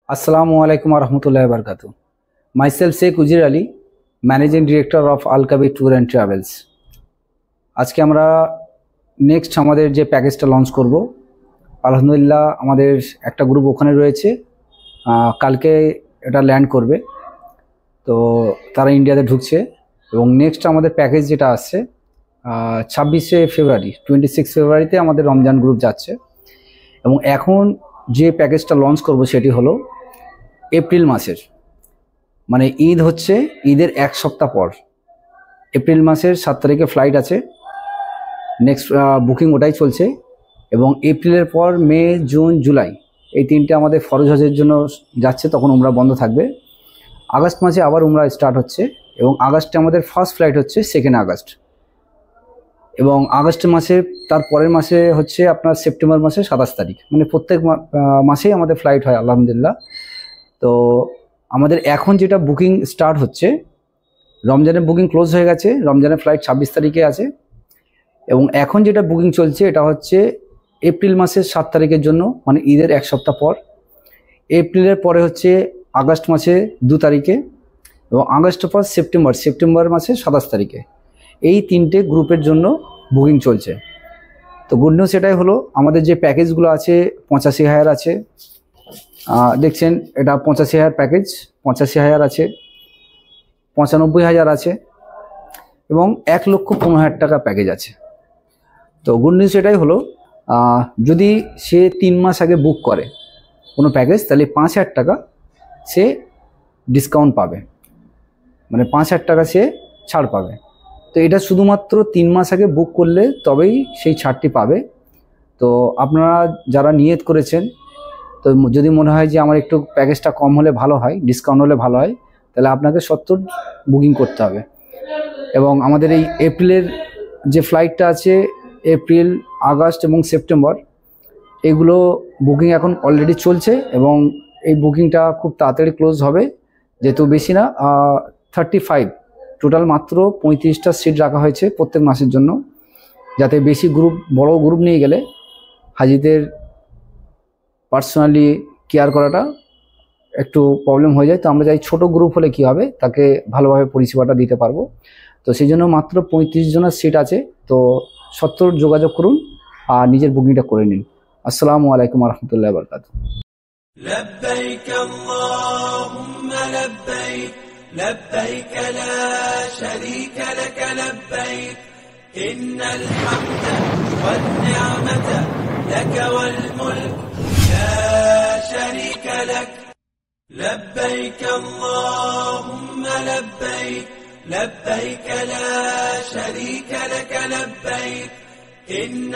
Assalamu alaikum warahmatullahi wabarakatuh. Myself Sheikh Ujir Ali, Managing Director of Al Kabir Tour and Travels. আজকে আমরা next আমাদের যে প্যাকেজটা launch করব, আলহামদুলিল্লাহ আমাদের একটা গ্রুপ ওখানে রয়েছে, কালকে এটা ল্যান্ড করবে, তো তারা ইন্ডিয়াতে ঢুকছে এবং নেক্সট আমাদের প্যাকেজ যেটা আসছে 26 ফেব্রুয়ারি 26 ফেব্রুয়ারিতে আমাদের রমজান গ্রুপ যাচ্ছে। এবং এখন যে প্যাকেজটা লঞ্চ করব সেটি হলো এপ্রিল মাসের, মানে ঈদ হচ্ছে, ঈদের এক সপ্তাহ পর এপ্রিল মাসের 7 তারিখে ফ্লাইট আছে, নেক্সট বুকিং ওটাই চলছে। এবং এপ্রিলের পর মে, জুন, জুলাই এই তিনটে আমাদের ফরজ হজের জন্য যাচ্ছে, তখন উমরা বন্ধ থাকবে। আগস্ট মাসে আবার উমরা স্টার্ট হচ্ছে এবং আগস্টে আমাদের ফার্স্ট ফ্লাইট হচ্ছে 2 আগস্ট। এবং আগস্ট মাসে তার পরের মাসে হচ্ছে আপনার সেপ্টেম্বর মাসে 27 তারিখ, মানে প্রত্যেক মাসেই আমাদের ফ্লাইট হয় আলহামদুলিল্লাহ। তো আমাদের এখন যেটা বুকিং স্টার্ট হচ্ছে, রমজানের বুকিং ক্লোজ হয়ে গেছে, রমজানের ফ্লাইট 26 তারিখে আছে এবং এখন যেটা বুকিং চলছে এটা হচ্ছে এপ্রিল মাসের 7 তারিখের জন্য, মানে ঈদের এক সপ্তাহ পর। এপ্রিলের পরে হচ্ছে আগস্ট মাসে 2 তারিখে এবং আগস্টের পর সেপ্টেম্বর মাসে 27 তারিখে। এই তিনটে গ্রুপের জন্য বুকিং চলছে। তো গুড নিউজ এটাই হলো, আমাদের যে প্যাকেজগুলো আছে 85,000 আছে, দেখছেন এটা 85,000 প্যাকেজ, 85,000 আছে, 95,000 আছে এবং 1,15,000 টাকা প্যাকেজ আছে। তো গুড নিউজ এটাই হলো, যদি সে 3 মাস আগে বুক করে কোনো প্যাকেজ, তাহলে 5,000 টাকা সে ডিসকাউন্ট পাবে, মানে 5,000 টাকা সে ছাড় পাবে। তো এটা শুধুমাত্র 3 মাস আগে বুক করলে তবেই সেই ছাড়টি পাবে। তো আপনারা যারা নিয়ত করেছেন, তো যদি মনে হয় যে আমার একটু প্যাকেজটা কম হলে ভালো হয়, ডিসকাউন্ট হলে ভালো হয়, তাহলে আপনাকে 70 বুকিং করতে হবে। এবং আমাদের এই এপ্রিলের যে ফ্লাইটটা আছে, এপ্রিল, আগস্ট এবং সেপ্টেম্বর, এগুলো বুকিং এখন অলরেডি চলছে এবং এই বুকিংটা খুব তাড়াতাড়ি ক্লোজ হবে, যেহেতু বেশি না, 35 টোটাল মাত্র 35টা সিট রাখা হয়েছে প্রত্যেক মাসের জন্য, যাতে বেশি বড় গ্রুপ নিয়ে গেলে হাজিদের পার্সোনালি কেয়ার করাটা একটু প্রবলেম হয়ে যায়। তো আমরা চাই ছোট গ্রুপ হলে কি হবে, তাকে ভালোভাবে পরিষেবাটা দিতে পারবো। তো সেই জন্য মাত্র 35 জনের সিট আছে। তো 70 যোগাযোগ করুন আর নিজের বুকিংটা করে নিন। আসসালামু আলাইকুম রহমতুল্লাহ বরকাতুহু। لبيك اللهم لبيك لبيك لا شريك لك لبيك إن الحمد والنعمة لك والملك لا شريك لك لبيك اللهم لبيك لبيك لا شريك لك لبيك إن